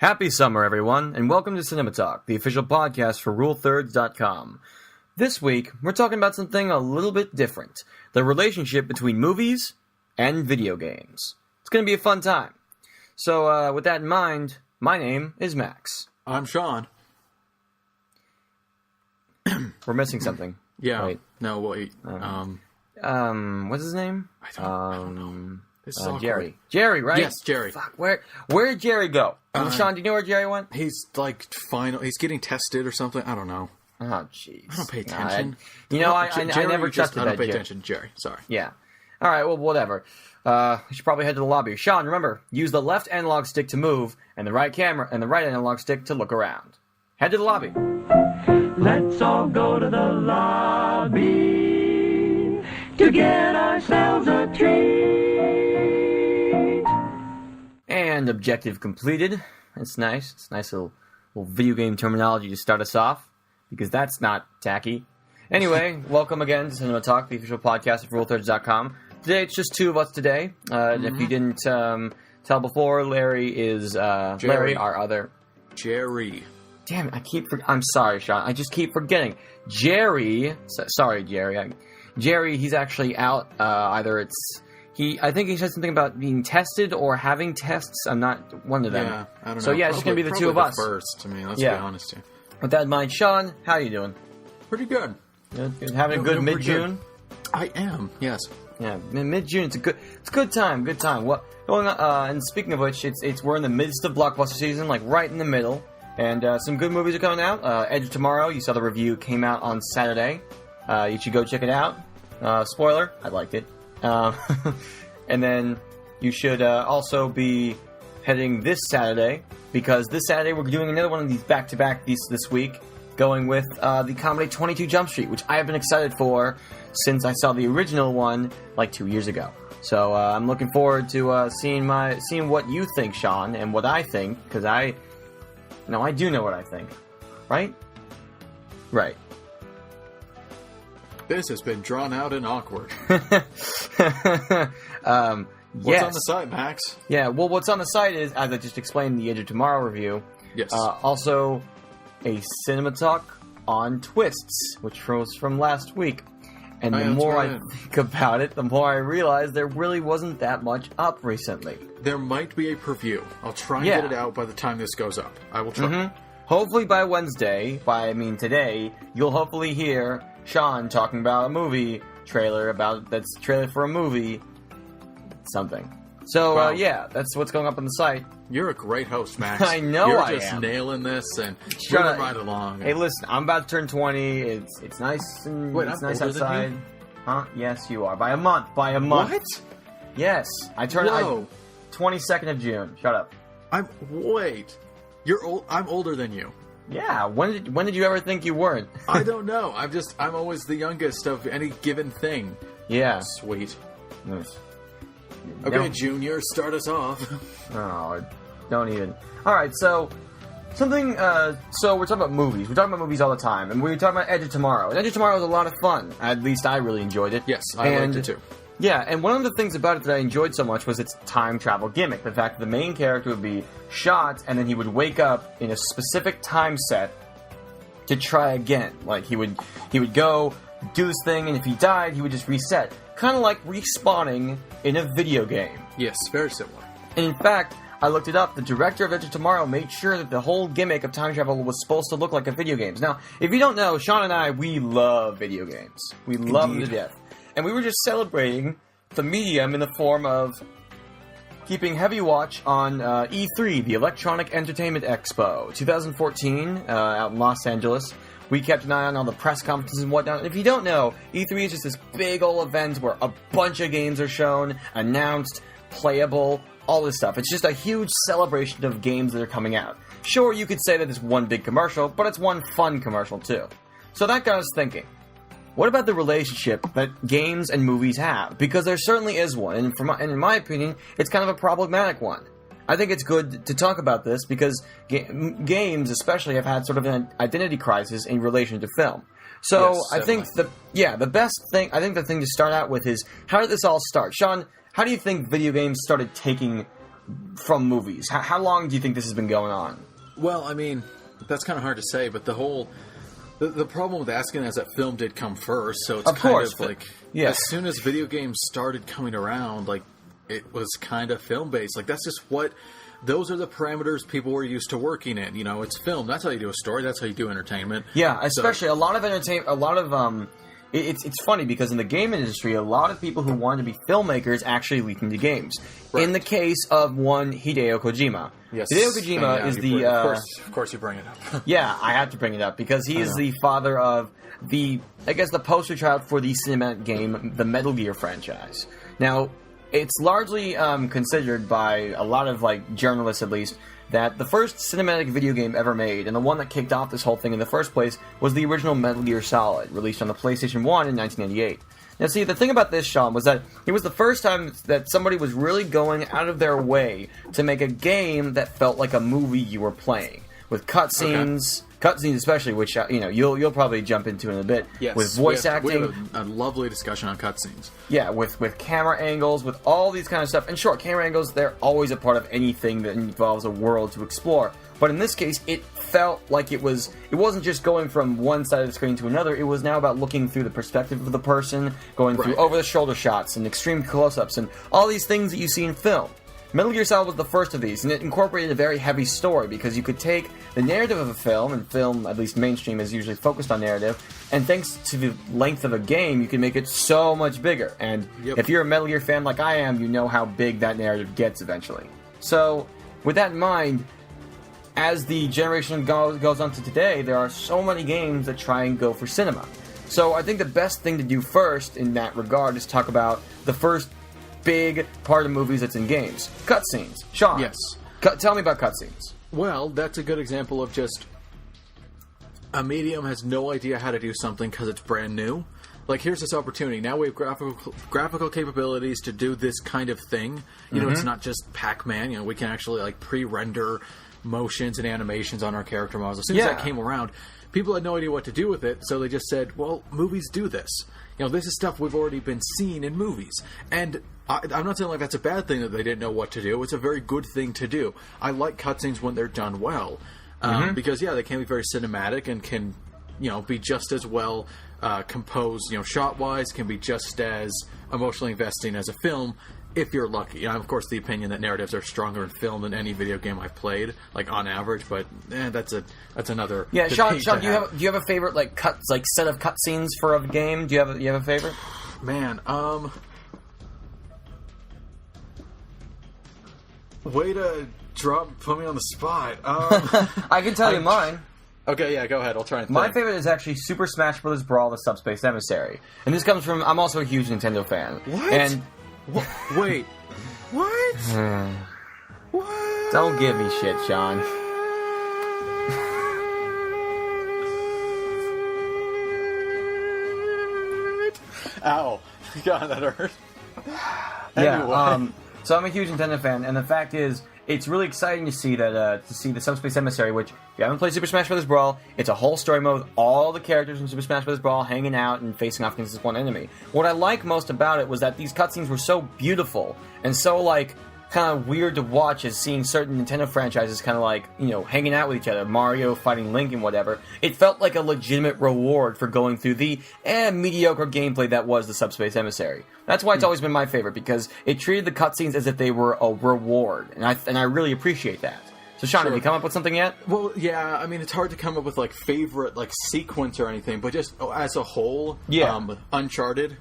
Happy summer, everyone, and welcome to CinemaTalk, the official podcast for RuleThirds.com. This week, we're talking about something a little bit different, the relationship between movies and video games. It's going to be a fun time. So, with that in mind, my name is Max. I'm Sean. We're missing something. Yeah. Wait. No, wait. What's his name? I don't know. This is awkward. Jerry. Jerry, right? Yes, Jerry. Fuck, where did Jerry go? Sean, do you know where Jerry went? He's like he's getting tested or something. I don't know. Oh, jeez. I don't pay attention. I never trusted that. I don't pay Jerry. attention, Jerry. Sorry. Yeah. All right. Well, whatever. We should probably head to the lobby. Sean, remember, use the left analog stick to move, and the right analog stick to look around. Head to the lobby. Let's all go to the lobby to get ourselves a treat. And objective completed. That's nice. It's nice little video game terminology to start us off, because that's not tacky. Anyway, welcome again to CinemaTalk, the official podcast of RuleThirds.com. Today, it's just two of us today. If you didn't tell before, Larry is Larry, our other... Jerry. Damn it, I'm sorry, Sean. I just keep forgetting. Jerry... Sorry, Jerry. Jerry, he's actually out. I think he said something about being tested or having tests. I'm not one of them. Yeah, I don't know. So yeah, it's just going to be the two of us. First, let's be honest here. With that in mind, Sean, how are you doing? Pretty good. Good. Having a good mid-June? I am, yes. Yeah, mid-June. It's a good time. Good time. What going on? And speaking of which, we're in the midst of blockbuster season, like right in the middle, and some good movies are coming out. Edge of Tomorrow. You saw the review, came out on Saturday. You should go check it out. Spoiler: I liked it. And then you should also be heading this Saturday, because this Saturday we're doing another one of these back-to-back this week, going with the comedy 22 Jump Street, which I have been excited for since I saw the original one like 2 years ago. So I'm looking forward to seeing what you think, Sean, and what I think, because I do know what I think, right? Right. This has been drawn out and awkward. What's on the site, Max? Yeah, well, what's on the site is, as I just explained in the Edge of Tomorrow review, yes. Also a CinemaTalk on Twists, which was from last week. And the more I think about it, the more I realize there really wasn't that much up recently. There might be a preview. I'll try and get it out by the time this goes up. I will try. Mm-hmm. Hopefully by Wednesday, today, you'll hopefully hear Sean talking about a movie trailer, that's trailer for a movie, something. So, wow. That's what's going up on the site. You're a great host, Max. I know You're I just am. nailing this and moving right along. Hey, listen, I'm about to turn 20. It's nice and it's nice outside. Huh? Yes, you are. By a month. What? Yes. I turn 22nd of June. Shut up. Wait. You're old. I'm older than you. Yeah. When did you ever think you weren't? I don't know. I'm always the youngest of any given thing. Yeah. Sweet. Nice. Okay, Junior, start us off. Oh, don't even. All right, so so we're talking about movies. We're talking about movies all the time, and we were talking about Edge of Tomorrow. And Edge of Tomorrow was a lot of fun. At least I really enjoyed it. Yes, I liked it too. Yeah, and one of the things about it that I enjoyed so much was its time travel gimmick. The fact that the main character would be shot, and then he would wake up in a specific time set to try again. Like, he would go do this thing, and if he died, he would just reset. Kind of like respawning in a video game. Yes, very similar. And in fact, I looked it up. The director of Edge of Tomorrow made sure that the whole gimmick of time travel was supposed to look like a video game. Now, if you don't know, Sean and I, we love video games. We love them to death. And we were just celebrating the medium in the form of keeping heavy watch on E3, the Electronic Entertainment Expo, 2014, out in Los Angeles. We kept an eye on all the press conferences and whatnot. And if you don't know, E3 is just this big old event where a bunch of games are shown, announced, playable, all this stuff. It's just a huge celebration of games that are coming out. Sure, you could say that it's one big commercial, but it's one fun commercial too. So that got us thinking. What about the relationship that games and movies have? Because there certainly is one, and in my opinion, it's kind of a problematic one. I think it's good to talk about this because games especially have had sort of an identity crisis in relation to film. So yes, I think the thing to start out with is, how did this all start? Sean, how do you think video games started taking from movies? How long do you think this has been going on? Well, I mean, that's kind of hard to say, but the problem with asking is that film did come first, so it's as soon as video games started coming around, like, it was kind of film-based. Like, that's just those are the parameters people were used to working in. You know, it's film. That's how you do a story. That's how you do entertainment. Yeah, especially a lot of entertainment, It's funny because in the game industry, a lot of people who wanted to be filmmakers actually leaked into games. Right. In the case of one Hideo Kojima. Yes. Hideo Kojima is the... of course you bring it up. Yeah, I have to bring it up because he is the father of the poster child for the cinematic game, the Metal Gear franchise. Now, it's largely considered by a lot of journalists at least that the first cinematic video game ever made, and the one that kicked off this whole thing in the first place, was the original Metal Gear Solid, released on the PlayStation 1 in 1998. Now see, the thing about this, Sean, was that it was the first time that somebody was really going out of their way to make a game that felt like a movie you were playing, with cutscenes... Okay. Cutscenes especially, which you'll probably jump into in a bit. Yes, with voice acting. We have a lovely discussion on cutscenes. Yeah, with camera angles, with all these kind of stuff. And sure, camera angles, they're always a part of anything that involves a world to explore. But in this case, it felt like it wasn't just going from one side of the screen to another. It was now about looking through the perspective of the person, going through over-the-shoulder shots and extreme close-ups and all these things that you see in film. Metal Gear Solid was the first of these, and it incorporated a very heavy story because you could take the narrative of a film, and film, at least mainstream, is usually focused on narrative, and thanks to the length of a game, you can make it so much bigger. And if you're a Metal Gear fan like I am, you know how big that narrative gets eventually. So, with that in mind, as the generation goes on to today, there are so many games that try and go for cinema. So I think the best thing to do first in that regard is talk about the first big part of movies that's in games. Cutscenes. Sean. Yes. Tell me about cutscenes. Well, that's a good example of just a medium has no idea how to do something because it's brand new. Like, here's this opportunity. Now we have graphical capabilities to do this kind of thing. You know, it's not just Pac-Man. You know, we can actually, pre-render motions and animations on our character models. As soon as that came around, people had no idea what to do with it, so they just said, well, movies do this. You know, this is stuff we've already been seeing in movies. And I'm not saying that's a bad thing that they didn't know what to do. It's a very good thing to do. I like cutscenes when they're done well. Because, they can be very cinematic and can, be just as well composed, shot-wise, can be just as emotionally investing as a film, if you're lucky. Of course, the opinion that narratives are stronger in film than any video game I've played, on average, but that's another. Yeah, Sean, do you have a favorite set of cutscenes for a game? Do you have a favorite? Man, way to put me on the spot. I can tell you mine. Okay, yeah, go ahead. I'll try and think. My favorite is actually Super Smash Bros. Brawl: The Subspace Emissary, and this comes from. I'm also a huge Nintendo fan. What? And wait, what? What? Don't give me shit, Sean. Ow! God, that hurt. Yeah. So I'm a huge Nintendo fan, and the fact is, it's really exciting to see that the Subspace Emissary. Which, if you haven't played Super Smash Bros. Brawl, it's a whole story mode. All the characters from Super Smash Bros. Brawl hanging out and facing off against this one enemy. What I like most about it was that these cutscenes were so beautiful and so kind of weird to watch, as seeing certain Nintendo franchises kind of hanging out with each other, Mario fighting Link and whatever. It felt like a legitimate reward for going through the mediocre gameplay that was the Subspace Emissary. That's why it's always been my favorite, because it treated the cutscenes as if they were a reward, and I really appreciate that. So, Sean, have you come up with something yet? Well, yeah, I mean, it's hard to come up with favorite sequence or anything, but just as a whole, Uncharted,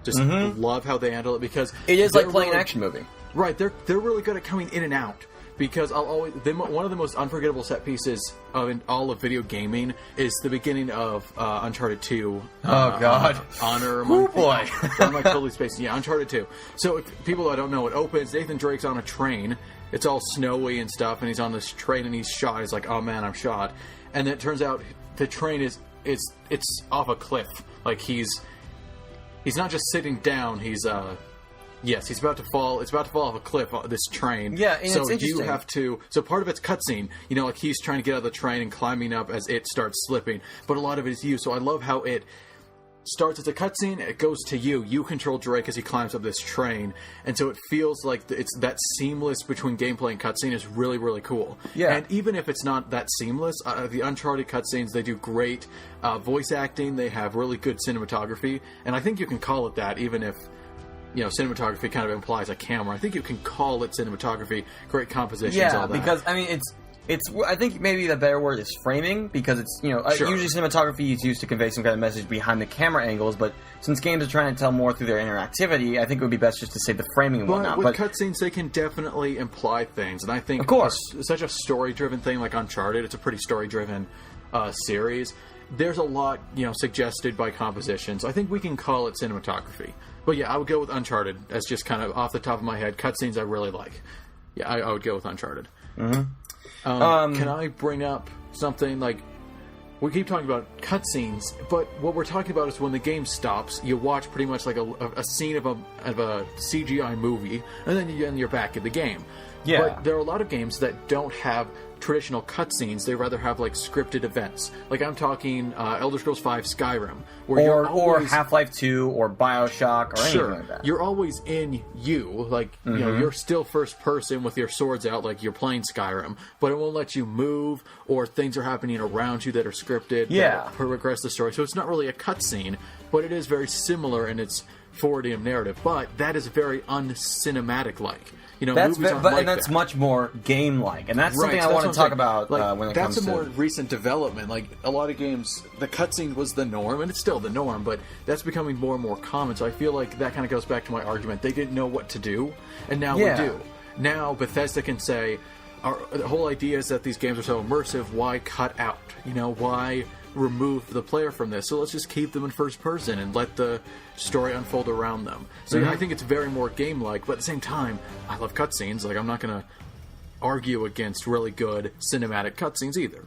just love how they handle it, because it is like playing an action movie. Right, they're really good at coming in and out, because one of the most unforgettable set pieces in all of video gaming is the beginning of Uncharted 2. Oh God, Honor. Oh boy, I'm totally spacing. Yeah, Uncharted 2. So if people that don't know, it opens. Nathan Drake's on a train. It's all snowy and stuff, and he's on this train and he's shot. He's like, oh man, I'm shot. And then it turns out the train is off a cliff. He's not just sitting down. Yes, he's about to fall. It's about to fall off a cliff. This train. Yeah, and so it's interesting. You have to. So part of it's cutscene. He's trying to get out of the train and climbing up as it starts slipping. But a lot of it is you. So I love how it starts as a cutscene, it goes to you. You control Drake as he climbs up this train, and so it feels like it's that seamless between gameplay and cutscene is really, really cool. Yeah. And even if it's not that seamless, the Uncharted cutscenes, they do great voice acting, they have really good cinematography, and I think you can call it that, even if, cinematography kind of implies a camera. I think you can call it cinematography, great compositions, all that. Because, I mean, I think maybe the better word is framing, because it's, Sure. usually cinematography is used to convey some kind of message behind the camera angles, but since games are trying to tell more through their interactivity, I think it would be best just to say the framing and whatnot. But with cutscenes, they can definitely imply things, and I think of course, such a story-driven thing like Uncharted, it's a pretty story-driven series. There's a lot, suggested by compositions. I think we can call it cinematography. But yeah, I would go with Uncharted as just kind of off the top of my head. Cutscenes I really like. Yeah, I would go with Uncharted. Mm-hmm. Can I bring up something like, we keep talking about cutscenes, but what we're talking about is when the game stops, you watch pretty much like a scene of a CGI movie, and then you're back in the game. Yeah. But there are a lot of games that don't have traditional cutscenes. They rather have like scripted events. Like I'm talking Elder Scrolls V Skyrim, where or Half-Life 2 or BioShock or anything like that. You're always in like you're still first person with your swords out, like you're playing Skyrim, but it won't let you move, or things are happening around you that are scripted. Yeah. That progress the story. So it's not really a cutscene, but it is very similar in its forward narrative. But that is very uncinematic like. That's movies aren't like and that's that. much more game-like, and that's something I want to talk about when it comes to... That's a more recent development. Like, a lot of games, the cutscene was the norm, and it's still the norm, but that's becoming more and more common, so I feel like that kind of goes back to my argument. They didn't know what to do, and now we do. Now, Bethesda can say, the whole idea is that these games are so immersive, why cut out? Why remove the player from this? So let's just keep them in first person and let the story unfold around them. So yeah, I think it's very more game-like, but at the same time, I love cutscenes. Like, I'm not going to argue against really good cinematic cutscenes either.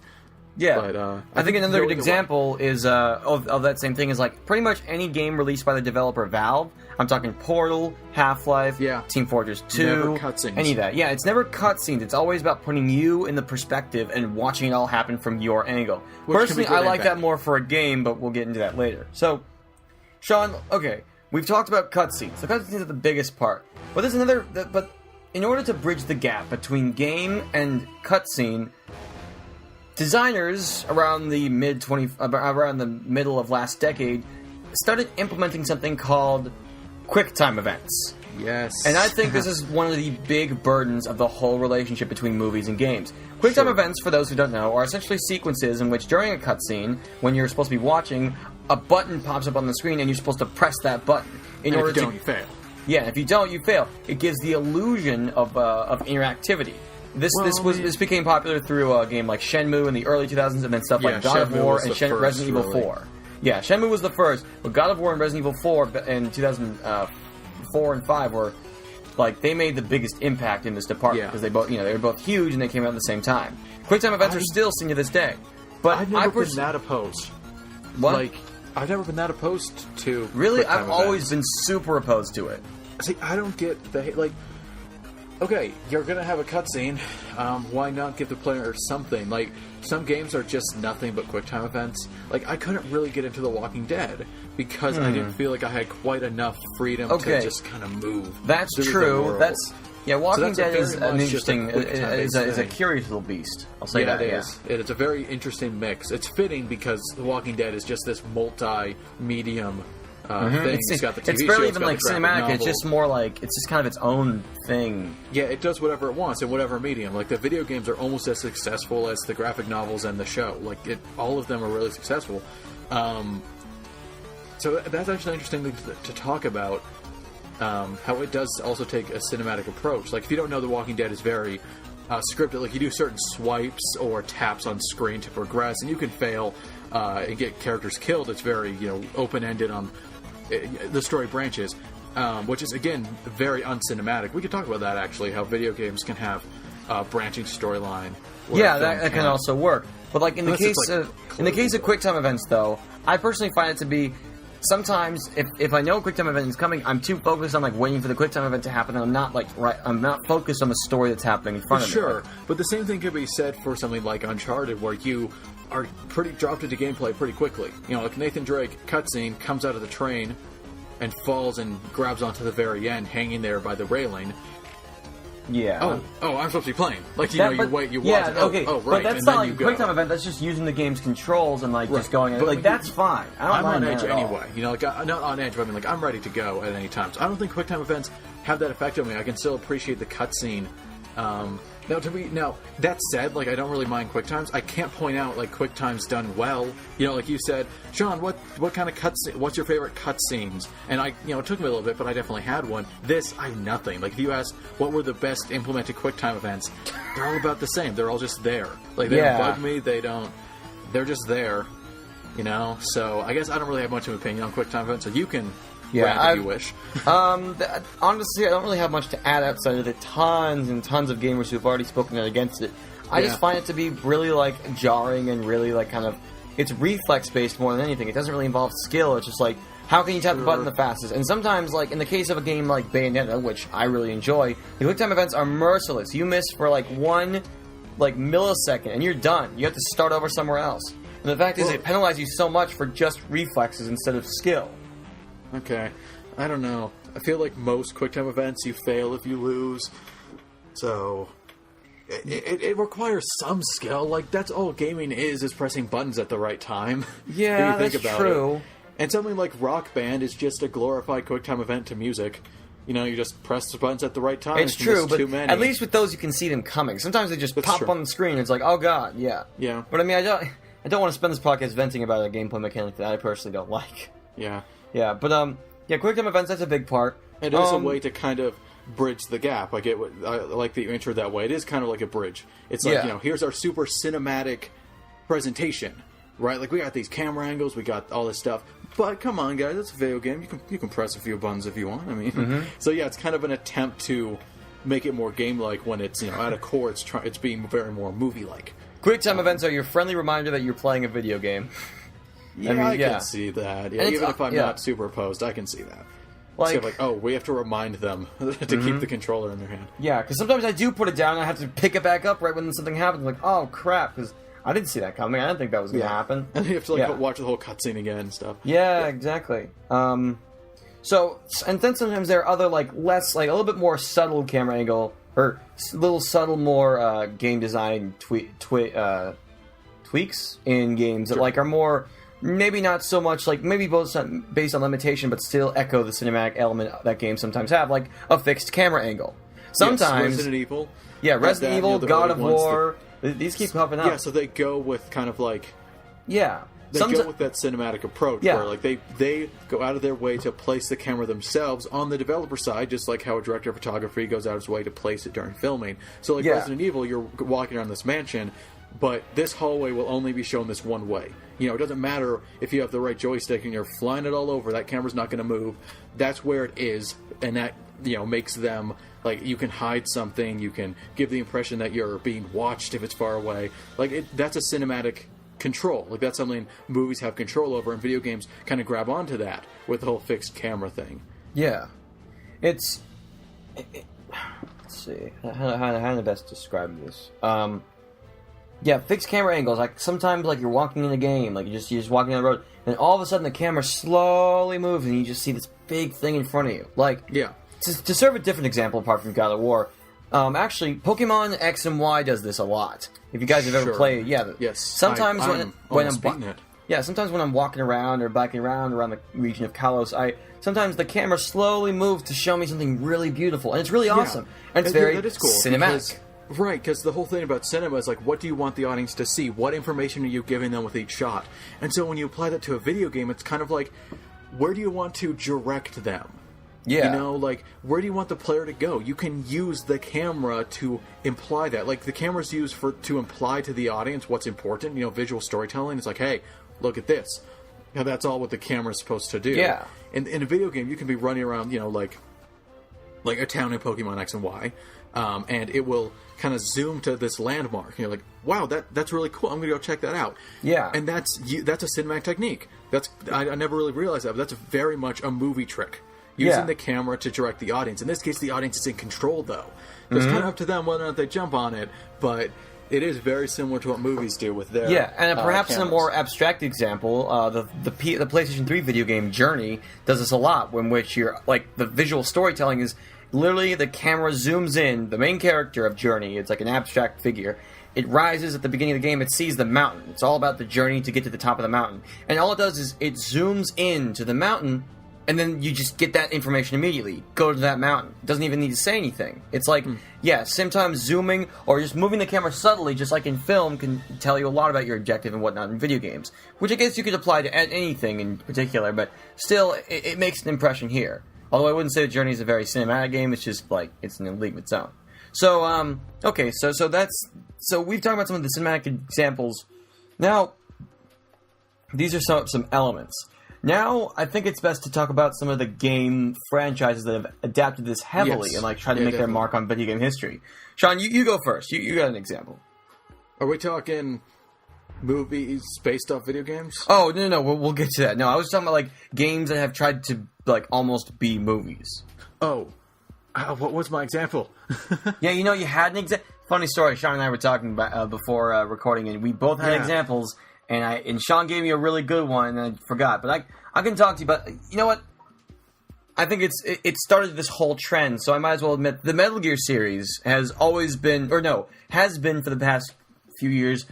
Yeah, but, I think another good example is of that same thing is like pretty much any game released by the developer Valve. I'm talking Portal, Half-Life, Team Fortress 2, never cutscenes. Any of that. Yeah, it's never cutscenes. It's always about putting you in the perspective and watching it all happen from your angle. Personally, I like that more for a game, but we'll get into that later. So, Sean, okay, we've talked about cutscenes. The cutscenes are the biggest part, but there's another. But in order to bridge the gap between game and cutscene, designers around the around the middle of last decade started implementing something called QuickTime events. Yes. And I think this is one of the big burdens of the whole relationship between movies and games. QuickTime events, for those who don't know, are essentially sequences in which during a cutscene, when you're supposed to be watching, a button pops up on the screen and you're supposed to press that button. In order to... you fail. Yeah, if you don't, you fail. It gives the illusion of interactivity. This became popular through a game like Shenmue in the early 2000s, and then stuff like God of War and Resident Evil 4. Yeah, Shenmue was the first, but God of War and Resident Evil 4 in 2004 and 5 were like they made the biggest impact in this department because they both they were both huge and they came out at the same time. QuickTime events are still seen to this day, but I've never been that opposed. What? Like, I've never been that opposed to. Really, I've always been super opposed to it. See, I don't get the like. Okay, you're gonna have a cutscene. Why not give the player something? Like, some games are just nothing but QuickTime events. Like, I couldn't really get into The Walking Dead because I didn't feel like I had quite enough freedom to just kind of move. That's true. Walking Dead is an interesting, is a curious little beast. I'll say that. It is. It's a very interesting mix. It's fitting because The Walking Dead is just this multi-medium thing. It's got the TV it's barely show, even like cinematic. Novel. It's just more like it's just kind of its own thing. Yeah, it does whatever it wants in whatever medium. Like the video games are almost as successful as the graphic novels and the show. Like all of them are really successful. So that's actually interesting to talk about. How it does also take a cinematic approach. Like if you don't know, The Walking Dead is very scripted. Like you do certain swipes or taps on screen to progress, and you can fail and get characters killed. It's very open-ended on the story branches, which is again very uncinematic. We could talk about that actually. How video games can have branching storyline. Yeah, that can also work. But like in the case of QuickTime events, though, I personally find it to be sometimes if I know a QuickTime event is coming, I'm too focused on like waiting for the QuickTime event to happen, and I'm not focused on the story that's happening in front of me. Sure, but the same thing could be said for something like Uncharted, where you are dropped into gameplay pretty quickly. You know, like Nathan Drake cutscene comes out of the train and falls and grabs onto the very end, hanging there by the railing. Yeah. Oh, I'm supposed to be playing. Like, you watch. Yeah, okay. Oh, right. But that's and not then like you a go. QuickTime event. That's just using the game's controls and like just Right. going. But Like that's fine. I don't I'm mind on edge that at all. anyway. You know, like not on edge, but I mean, like I'm ready to go at any time. So I don't think QuickTime events have that effect on me. I can still appreciate the cutscene. Now that said, like I don't really mind QuickTimes. I can't point out like QuickTimes done well. You know, like you said, Sean, what kind of cutscene? What's your favorite cutscenes? And it took me a little bit, but I definitely had one. This, I have nothing. Like if you ask what were the best implemented QuickTime events, they're all about the same. They're all just there. Like they don't bug me. They don't. They're just there. You know. So I guess I don't really have much of an opinion on QuickTime events. So you can. Rant if you wish. Honestly, I don't really have much to add outside of the tons and tons of gamers who've already spoken against it. I just find it to be really like jarring and really like kind of it's reflex based more than anything. It doesn't really involve skill. It's just like how can you tap the button the fastest? And sometimes, like in the case of a game like Bayonetta, which I really enjoy, the QuickTime events are merciless. You miss for like one millisecond and you're done. You have to start over somewhere else. And the fact is, they penalize you so much for just reflexes instead of skill. Okay, I don't know. I feel like most QuickTime events, you fail if you lose. So, it requires some skill. Like, that's all gaming is pressing buttons at the right time. Yeah, if you think that's about true. It. And something like Rock Band is just a glorified QuickTime event to music. You know, you just press the buttons at the right time. It's true, but too many. at least with those you can see them coming. Sometimes they just pop true. on the screen and it's like, oh god, yeah. Yeah. But I mean, I don't want to spend this podcast venting about a gameplay mechanic that I personally don't like. Yeah. Yeah, but QuickTime events, that's a big part. It is a way to kind of bridge the gap. I like that you entered that way. It is kind of like a bridge. It's like, here's our super cinematic presentation, right? Like, we got these camera angles, we got all this stuff. But come on, guys, it's a video game. You can press a few buttons if you want. I mean, so yeah, it's kind of an attempt to make it more game-like when it's, at a core, it's being very more movie-like. QuickTime events are your friendly reminder that you're playing a video game. Yeah, I can see that. Yeah, even if I'm not super opposed, I can see that. Like, we have to remind them to keep the controller in their hand. Yeah, because sometimes I do put it down and I have to pick it back up right when something happens. Like, oh crap, because I didn't see that coming. I didn't think that was going to happen. And you have to watch the whole cutscene again and stuff. Yeah, exactly. So, and then sometimes there are other less, a little bit more subtle camera angle or little subtle more game design tweaks in games that are more. Maybe not so much, maybe both based on limitation, but still echo the cinematic element that games sometimes have, like a fixed camera angle. Sometimes... Resident Evil. Yeah, Resident Evil, God of War, these keep popping up. Yeah, so they go with kind of Yeah. They go with that cinematic approach, where they go out of their way to place the camera themselves on the developer side, just like how a director of photography goes out of his way to place it during filming. So Resident Evil, you're walking around this mansion, but this hallway will only be shown this one way. It doesn't matter if you have the right joystick and you're flying it all over, that camera's not going to move. That's where it is, and that, makes them, you can hide something, you can give the impression that you're being watched if it's far away. That's a cinematic control. That's something movies have control over, and video games kind of grab onto that with the whole fixed camera thing. Yeah. Let's see. How to best describe this? Yeah, fixed camera angles. Sometimes, you're walking in a game, you're just walking down the road, and all of a sudden the camera slowly moves, and you just see this big thing in front of you. To serve a different example apart from God of War, actually, Pokemon X and Y does this a lot. If you guys have ever played, yes. Sometimes sometimes when I'm walking around or biking around the region of Kalos, sometimes the camera slowly moves to show me something really beautiful, and it's really awesome, and it's very cool, cinematic. Because the whole thing about cinema is what do you want the audience to see? What information are you giving them with each shot? And so when you apply that to a video game, it's kind of where do you want to direct them? Yeah. Where do you want the player to go? You can use the camera to imply that. The camera's used to imply to the audience what's important. Visual storytelling. It's hey, look at this. That's all what the camera's supposed to do. Yeah. In a video game, you can be running around, like a town in Pokemon X and Y, and it will kind of zoom to this landmark. And you're like, wow, that's really cool. I'm going to go check that out. Yeah. And that's a cinematic technique. I never really realized that, but that's very much a movie trick. Using the camera to direct the audience. In this case, the audience is in control, though. So it's kind of up to them whether or not they jump on it, but it is very similar to what movies do with their and perhaps in a cameras. more abstract example, the PlayStation 3 video game Journey does this a lot, in which you're like the visual storytelling is literally the camera zooms in, the main character of Journey, it's like an abstract figure. It rises at the beginning of the game, it sees the mountain. It's all about the journey to get to the top of the mountain. And all it does is it zooms in to the mountain, and then you just get that information immediately. Go to that mountain. It doesn't even need to say anything. It's like, sometimes zooming or just moving the camera subtly, just like in film, can tell you a lot about your objective and whatnot in video games. Which I guess you could apply to anything in particular, but still, it makes an impression here. Although I wouldn't say the Journey is a very cinematic game, it's just like, it's in a league of its own. So, okay, so we've talked about some of the cinematic examples. Now, these are some elements. Now, I think it's best to talk about some of the game franchises that have adapted this heavily and like try to make their mark on video game history. Sean, you go first. You got an example. Are we talking movies based off video games? Oh, no, we'll get to that. No, I was talking about like games that have tried to like almost be movies. Oh, what was my example? Yeah, you had an example. Funny story. Sean and I were talking about before recording, and we both had examples. And Sean gave me a really good one, and I forgot. But I can talk to you about. You know what? I think it started this whole trend, so I might as well admit the Metal Gear series has always been, has been for the past few years,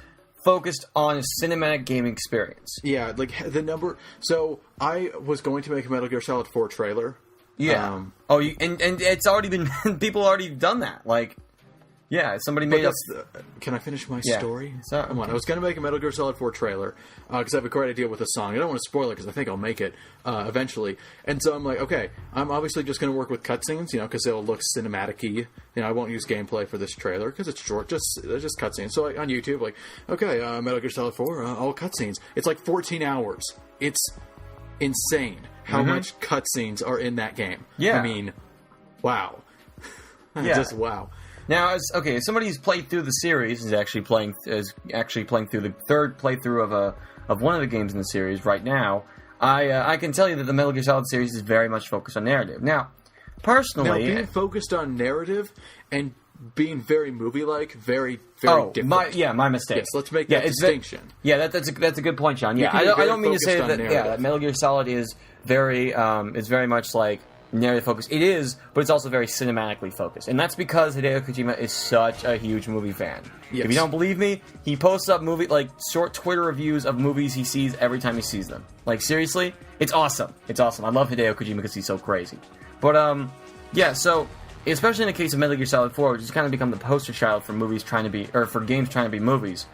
focused on a cinematic gaming experience. Yeah, like the number. So I was going to make a Metal Gear Solid 4 trailer. Yeah. And it's already been people already done that. Like. Yeah, somebody made up. Can I finish my story? So, Come on, I was going to make a Metal Gear Solid 4 trailer because I have a great idea with a song. I don't want to spoil it because I think I'll make it eventually. And so I'm like, okay, I'm obviously just going to work with cutscenes, because they'll look cinematic-y. I won't use gameplay for this trailer because it's short, just cutscenes. So on YouTube, like, okay, Metal Gear Solid 4, all cutscenes. It's like 14 hours. It's insane how much cutscenes are in that game. Yeah. I mean, wow. Just wow. Now, as somebody who's played through the series is actually playing through the third playthrough of one of the games in the series right now. I can tell you that the Metal Gear Solid series is very much focused on narrative. Now, personally, being focused on narrative and being very movie-like, very different. My mistake. Yes, let's make that distinction. That's a good point, John. Yeah, I don't mean to say that. Narrative. That Metal Gear Solid is very much like narrative focused. It is, but it's also very cinematically focused, and that's because Hideo Kojima is such a huge movie fan. Yes. If you don't believe me, he posts up short Twitter reviews of movies he sees every time he sees them. Like seriously, it's awesome. It's awesome. I love Hideo Kojima because he's so crazy. But so especially in the case of Metal Gear Solid 4, which has kind of become the poster child for games trying to be movies.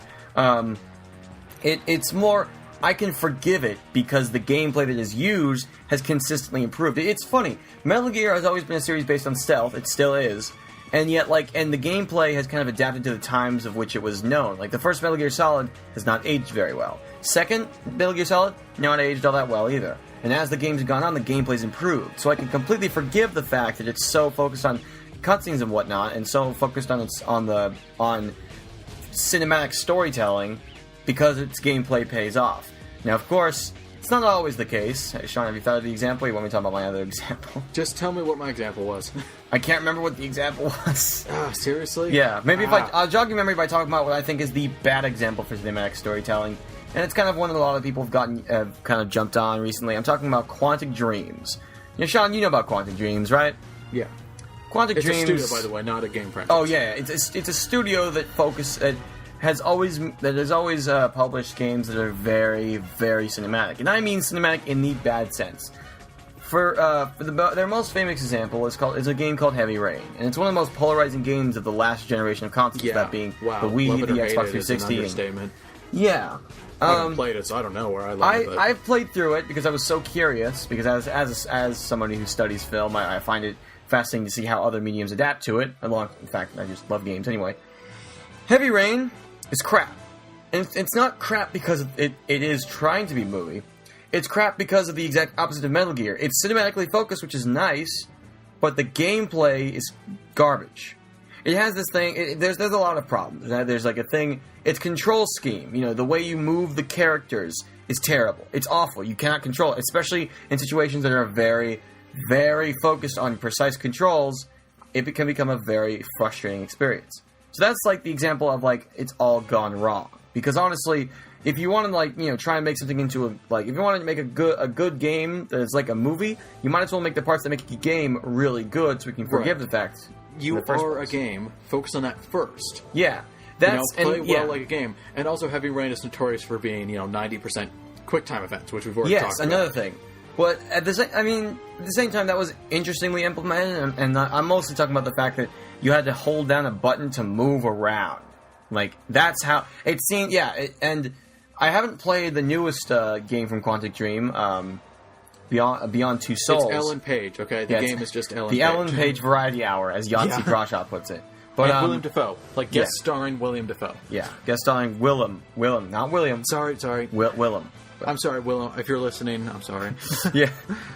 It's more. I can forgive it because the gameplay that is used has consistently improved. It's funny. Metal Gear has always been a series based on stealth. It still is. And yet, and the gameplay has kind of adapted to the times of which it was known. Like, the first Metal Gear Solid has not aged very well. Second Metal Gear Solid, not aged all that well either. And as the games have gone on, the gameplay's improved. So I can completely forgive the fact that it's so focused on cutscenes and whatnot, and so focused on cinematic storytelling, because its gameplay pays off. Now, of course, it's not always the case. Sean, have you thought of the example, or you want me to talk about my other example? Just tell me what my example was. I can't remember what the example was. Seriously? Yeah, maybe if I'll jog your memory by talking about what I think is the bad example for cinematic storytelling. And it's kind of one that a lot of people have kind of jumped on recently. I'm talking about Quantic Dreams. Sean, you know about Quantic Dreams, right? Yeah. Quantic Dreams... It's a studio, by the way, not a game franchise. Oh, yeah. It's a studio that has always published games that are very, very cinematic, and I mean cinematic in the bad sense. Their most famous example is a game called Heavy Rain, and it's one of the most polarizing games of the last generation of consoles. That being the Wii, the Xbox 360. Yeah. I haven't played it, so I don't know where I love it. I've played through it because I was so curious. Because as somebody who studies film, I find it fascinating to see how other mediums adapt to it. In fact, I just love games anyway. Heavy Rain is crap. And it's not crap because it is trying to be a movie. It's crap because of the exact opposite of Metal Gear. It's cinematically focused, which is nice, but the gameplay is garbage. it has this thing. There's a lot of problems. There's like a thing. Its control scheme, the way you move the characters is terrible. It's awful. You cannot control it, especially in situations that are very, very focused on precise controls. It can become a very frustrating experience. So that's like the example of like it's all gone wrong. Because honestly, if you want to try and make something into if you want to make a good game that is like a movie, you might as well make the parts that make a game really good, so we can forgive the fact you are a game. Focus on that first. Yeah, play well like a game, and also Heavy Rain is notorious for being 90% quick time events, which we've already talked about. Yes, another thing. But at the same time, that was interestingly implemented, and I'm mostly talking about the fact that you had to hold down a button to move around. Like that's how it seemed. Yeah, and I haven't played the newest game from Quantic Dream, Beyond Two Souls. It's Ellen Page, okay? The game is just Ellen Page. The Ellen Page Variety Hour, as Yancey Crawshaw puts it. But and William Dafoe. Guest starring William Dafoe. Yeah, guest starring Willem, not William. Sorry. Willem. I'm sorry, Willem. If you're listening, I'm sorry. Yeah,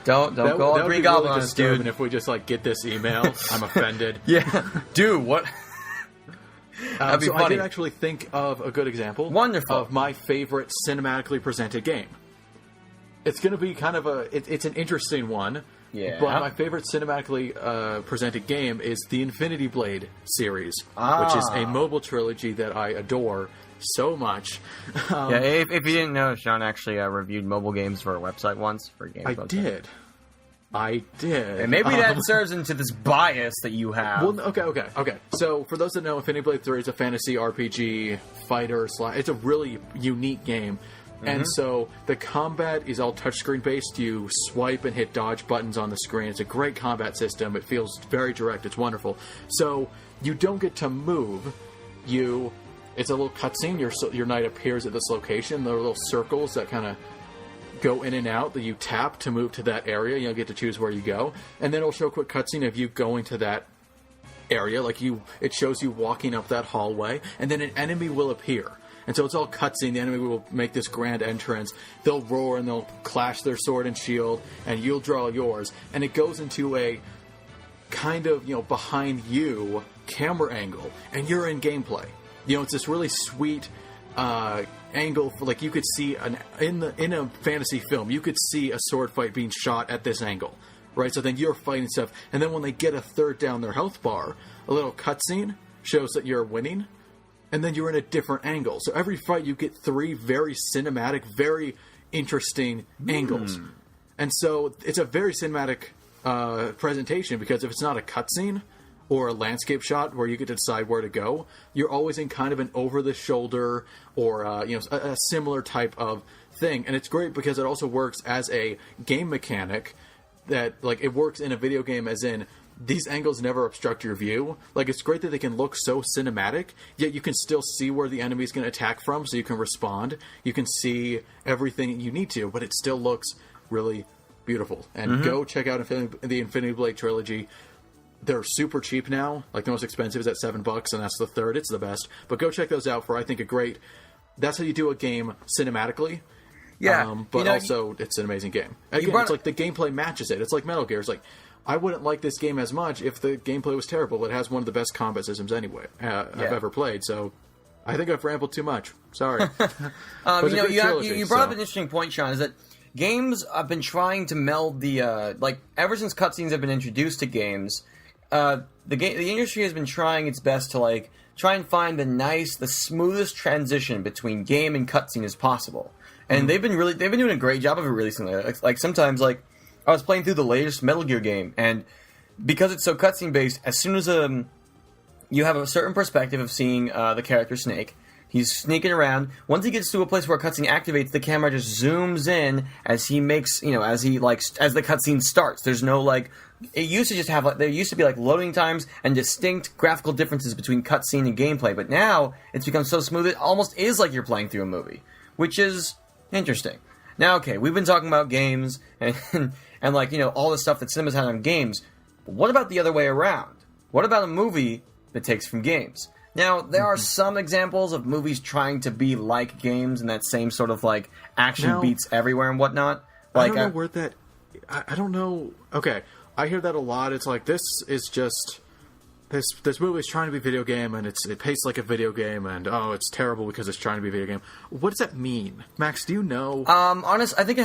don't go all Green Goblin on us, dude. If we just get this email, I'm offended. Yeah, dude, what? That'd be funny. I did actually think of a good example. Wonderful. Of my favorite cinematically presented game. It's going to be kind of it's an interesting one. Yeah. But my favorite cinematically presented game is the Infinity Blade series, which is a mobile trilogy that I adore so much. If you didn't know, Sean actually reviewed mobile games for a website once for games. I did. And maybe that serves into this bias that you have. Well, okay. So, for those that know, Infinity Blade 3 is a fantasy RPG fighter / it's a really unique game. Mm-hmm. And so, the combat is all touchscreen based. You swipe and hit dodge buttons on the screen. It's a great combat system. It feels very direct. It's wonderful. So, you don't get to move. It's a little cutscene. Your knight appears at this location. There are little circles that kind of go in and out that you tap to move to that area. You'll get to choose where you go, and then it'll show a quick cutscene of you going to that area. It shows you walking up that hallway, and then an enemy will appear. And so it's all cutscene. The enemy will make this grand entrance. They'll roar and they'll clash their sword and shield, and you'll draw yours. And it goes into a kind of behind you camera angle, and you're in gameplay. It's this really sweet angle for you could see in a fantasy film, you could see a sword fight being shot at this angle, right? So then you're fighting stuff, and then when they get a third down their health bar, a little cutscene shows that you're winning, and then you're in a different angle. So every fight you get 3 very cinematic, very interesting angles, and so it's a very cinematic presentation, because if it's not a cutscene or a landscape shot where you get to decide where to go, you're always in kind of an over-the-shoulder or a similar type of thing. And it's great because it also works as a game mechanic that, it works in a video game as in these angles never obstruct your view. It's great that they can look so cinematic, yet you can still see where the enemy's going to attack from, so you can respond. You can see everything you need to, but it still looks really beautiful. And go check out the Infinity Blade trilogy. They're super cheap now. The most expensive is at $7, and that's the third. It's the best. But go check those out for, I think, that's how you do a game cinematically. Yeah. But also, it's an amazing game. Again, it's the gameplay matches it. It's like Metal Gear. It's I wouldn't like this game as much if the gameplay was terrible. It has one of the best combat systems anyway I've ever played. So I think I've rambled too much. Sorry. You brought up an interesting point, Sean, is that games have been trying to meld the ever since cutscenes have been introduced to games. The industry has been trying its best to try and find the smoothest transition between game and cutscene as possible, and they've been doing a great job of it recently. Sometimes I was playing through the latest Metal Gear game, and because it's so cutscene based, as soon as you have a certain perspective of seeing the character Snake. He's sneaking around. Once he gets to a place where a cutscene activates, the camera just zooms in as he makes, as the cutscene starts. There's no it used to just have there used to be loading times and distinct graphical differences between cutscene and gameplay, but now it's become so smooth it almost is like you're playing through a movie, which is interesting. Now, okay, we've been talking about games and all the stuff that cinema's had on games. But what about the other way around? What about a movie that takes from games? Now, there are some examples of movies trying to be like games and that same sort of action beats everywhere and whatnot. I don't know where that. I don't know. Okay, I hear that a lot. It's this this movie's trying to be a video game, and it paced like a video game, and it's terrible because it's trying to be a video game. What does that mean, Max? Do you know? I think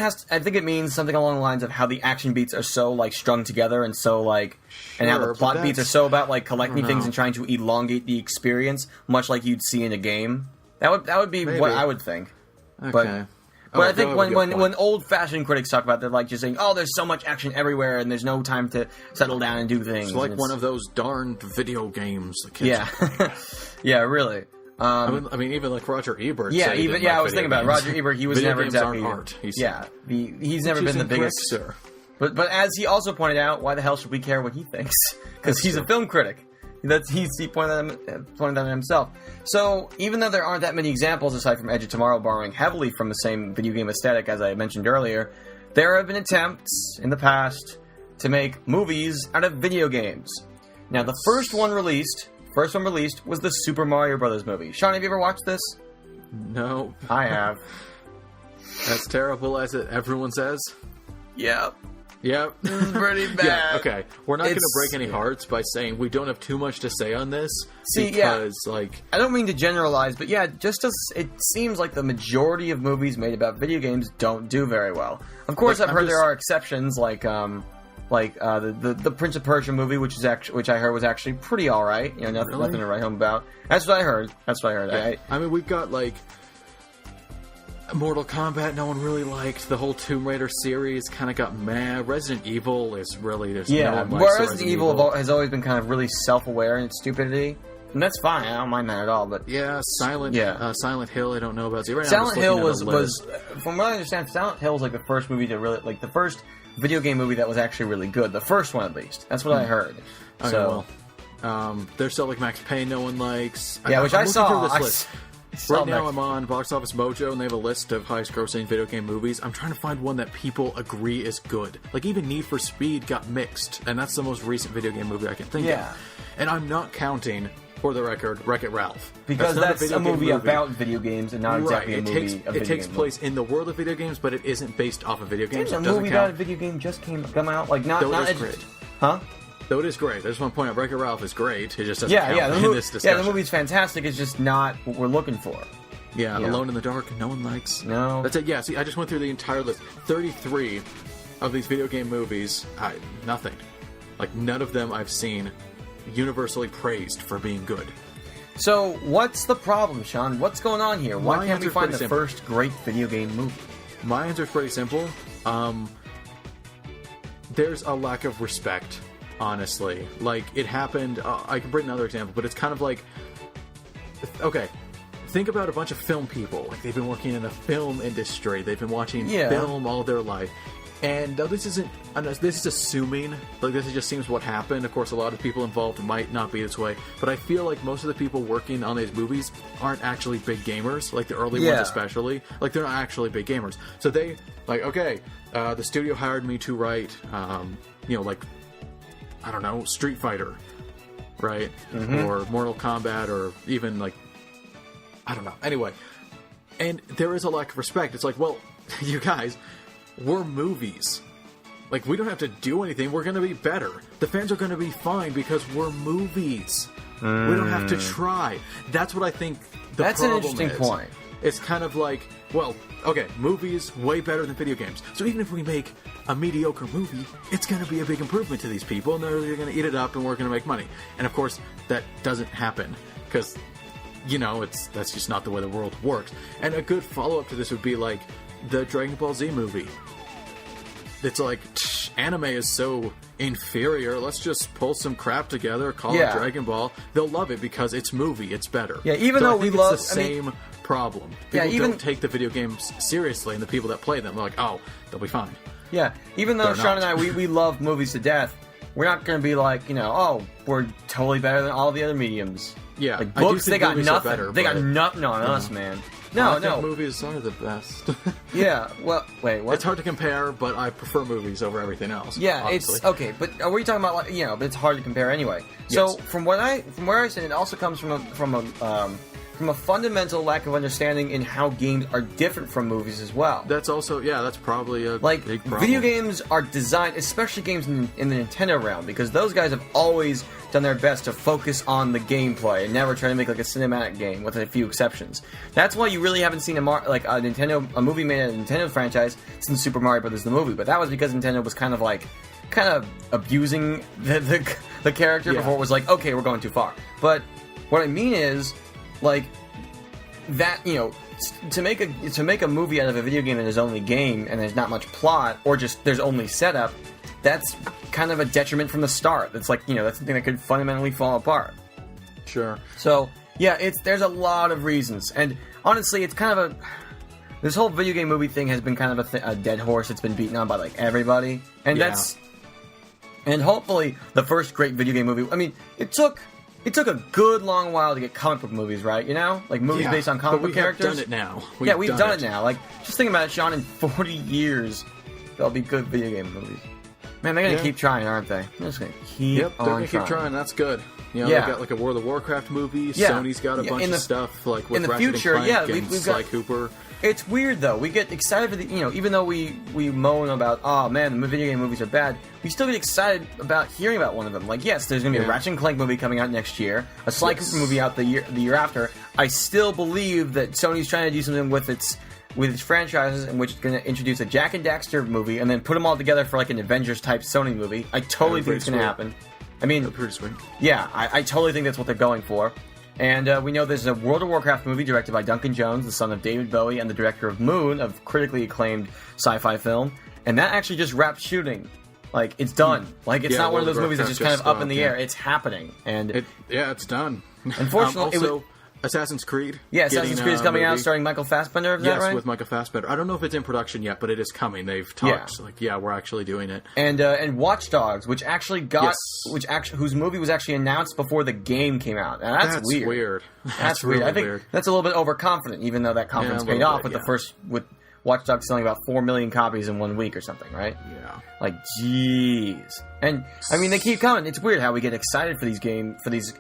it means something along the lines of how the action beats are so like strung together and so like, and how the plot beats are so about like collecting things and trying to elongate the experience, much like you'd see in a game. That would be what I would think. Okay. But I think when old-fashioned critics talk about it, they're like just saying, oh, there's so much action everywhere and there's no time to settle down and do things. It's like one of those darned video games the kids play. Yeah, really. I mean, even like Roger Ebert. Yeah, said I was thinking about it. Roger Ebert. He was video never games exactly aren't art. He's never been the biggest. Sir. But as he also pointed out, why the hell should we care what he thinks? Because he's a film critic. He pointed that out himself. So even though there aren't that many examples aside from Edge of Tomorrow borrowing heavily from the same video game aesthetic as I mentioned earlier, there have been attempts in the past to make movies out of video games. Now the first one released was the Super Mario Brothers movie. Sean, have you ever watched this? No. I have. As terrible as everyone says? Yep. Yep. This is pretty bad. Yeah, okay. We're not going to break any hearts by saying we don't have too much to say on this. I don't mean to generalize, but yeah, just as it seems like the majority of movies made about video games don't do very well. Of course, I've heard there are exceptions, like the Prince of Persia movie, which I heard was actually pretty all right. You know, nothing to write home about. That's what I heard. Yeah. I mean, we've got like Mortal Kombat, no one really liked. The whole Tomb Raider series kind of got meh. Resident Evil is really no one likes Resident Evil has always been kind of really self-aware in its stupidity, and that's fine. I don't mind that at all. But Silent Hill, I don't know about. Right Silent Hill was, from what I understand, Silent Hill was like the first movie to really the first video game movie that was actually really good. The first one, at least. That's what I heard. Okay, so, there's still like Max Payne, no one likes. Yeah, which I saw. Right now I'm on Box Office Mojo, and they have a list of highest-grossing video game movies. I'm trying to find one that people agree is good. Like, even Need for Speed got mixed, and that's the most recent video game movie I can think of. And I'm not counting, for the record, Wreck-It Ralph. Because that's a movie about video games and not exactly a movie of video games. It takes place in the world of video games, but it isn't based off of video games. Didn't a movie about a video game just come out? Like, not great. Huh? Though it is great. I just want to point out Wreck-It Ralph is great. It just doesn't count in this discussion. Yeah, the movie's fantastic. It's just not what we're looking for. Yeah, Alone in the Dark, no one likes. No. That's it. Yeah, see, I just went through the entire list. 33 of these video game movies, nothing. Like, none of them I've seen universally praised for being good. So, what's the problem, Sean? What's going on here? Why can't we find the first great video game movie? My answer is pretty simple. There's a lack of respect, honestly. Like, it happened... I can bring another example, but it's kind of like... Okay, think about a bunch of film people. Like, they've been working in the film industry. They've been watching film all their life. And this is assuming, like, this just seems what happened. Of course, a lot of people involved might not be this way, but I feel like most of the people working on these movies aren't actually big gamers, like the early ones especially. Like, they're not actually big gamers. So they, like, okay, the studio hired me to write, like, I don't know, Street Fighter, right? Mm-hmm. Or Mortal Kombat, or even, like, I don't know. Anyway, and there is a lack of respect. It's like, well, you guys... We're movies. Like, we don't have to do anything. We're going to be better. The fans are going to be fine because we're movies. We don't have to try. That's what I think the That's problem an interesting is. point. It's kind of like, well, okay, movies way better than video games. So even if we make a mediocre movie, it's going to be a big improvement to these people, and they're going to eat it up, and we're going to make money. And of course, that doesn't happen because, that's just not the way the world works. And a good follow-up to this would be like the Dragon Ball Z movie. It's like, anime is so inferior, let's just pull some crap together, call it Dragon Ball. They'll love it because it's movie, it's better. Yeah, even though we love... it's the same problem. People don't take the video games seriously, and the people that play them are like, oh, they'll be fine. Yeah, even though Sean and I, we love movies to death, we're not going to be like, we're totally better than all the other mediums. Yeah, like books, they got nothing. Better, they got nothing on us, man. No. Movies are the best. Yeah, well, wait, what? It's hard to compare, but I prefer movies over everything else. Yeah, obviously. It's okay, but are we talking about but it's hard to compare anyway. So from where I sit, it also comes from from a fundamental lack of understanding in how games are different from movies as well. That's also, that's probably a Like, big problem. video games are designed, especially games in the Nintendo realm, because those guys have always done their best to focus on the gameplay and never try to make like a cinematic game, with a few exceptions. That's why you really haven't seen a movie made in a Nintendo franchise since Super Mario Bros. The movie. But that was because Nintendo was kind of abusing the character before it was like, okay, we're going too far. But what I mean is, like, that, to make a movie out of a video game and there's only game and there's not much plot, or just there's only setup, that's kind of a detriment from the start. That's like, that's something that could fundamentally fall apart. Sure. So, yeah, there's a lot of reasons. And honestly, it's kind of this whole video game movie thing has been kind of a dead horse. It's been beaten on by, like, everybody. And and hopefully the first great video game movie, I mean, it took a good long while to get comic book movies, right? Like movies based on comic book characters. We've done it now. We've done it now. Like, just think about it, Sean, in 40 years, there'll be good video game movies. Man, they're going to keep trying, aren't they? They're just going to keep on trying. They're going to keep trying. That's good. They've got like a World of Warcraft movie. Yeah. Sony's got a bunch of stuff like with in the Ratchet future. and Clank and We've got Sly Cooper. It's weird though. We get excited for the even though we moan about, oh man, the video game movies are bad, we still get excited about hearing about one of them. Like, yes, there's going to be a Ratchet and Clank movie coming out next year, a Sly Cooper movie out the year after. I still believe that Sony's trying to do something with its franchises, in which it's going to introduce a Jak and Daxter movie and then put them all together for like an Avengers type Sony movie. I totally think it's going to happen. I mean, pretty sweet. Yeah, I totally think that's what they're going for. And we know there's a World of Warcraft movie directed by Duncan Jones, the son of David Bowie and the director of Moon, a critically acclaimed sci-fi film. And that actually just wrapped shooting. Like, it's done. Like, it's not one of those movies that's just kind of up in the air. It's happening. And it's done. Unfortunately, Assassin's Creed. Yeah, Assassin's Creed is coming out, starring Michael Fassbender. Is that right? Yes, with Michael Fassbender. I don't know if it's in production yet, but it is coming. They've talked we're actually doing it. And Watch Dogs, which actually whose movie was actually announced before the game came out. And that's weird. That's weird. Really I think weird. That's a little bit overconfident, even though that confidence paid off with Watch Dogs selling about 4 million copies in 1 week or something, right? Yeah. Like, jeez. And I mean, they keep coming. It's weird how we get excited for these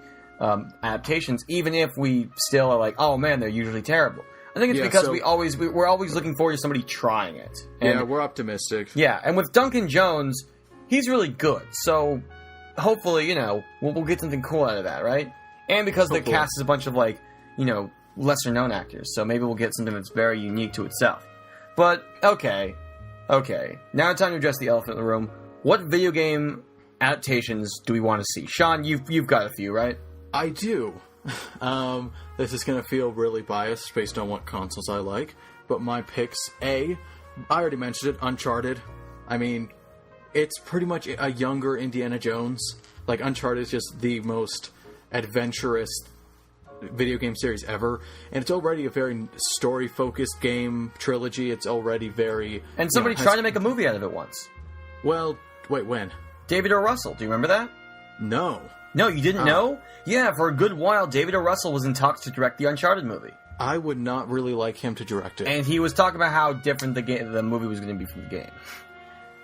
adaptations, even if we still are like, oh man, they're usually terrible. I think it's because we're always looking forward to somebody trying it. And, we're optimistic. Yeah, and with Duncan Jones, he's really good. So hopefully, we'll get something cool out of that, right? And because the cast is a bunch of lesser known actors, so maybe we'll get something that's very unique to itself. But okay. Now it's time to address the elephant in the room. What video game adaptations do we want to see? Sean, you've got a few, right? I do. This is going to feel really biased based on what consoles I like, but my picks, I already mentioned it, Uncharted. I mean, it's pretty much a younger Indiana Jones. Like, Uncharted is just the most adventurous video game series ever, and it's already a very story-focused game trilogy. It's already very... And somebody tried to make a movie out of it once. Well, wait, when? David O. Russell. Do you remember that? No. No, you didn't know? Yeah, for a good while, David O. Russell was in talks to direct the Uncharted movie. I would not really like him to direct it. And he was talking about how different the movie was going to be from the game.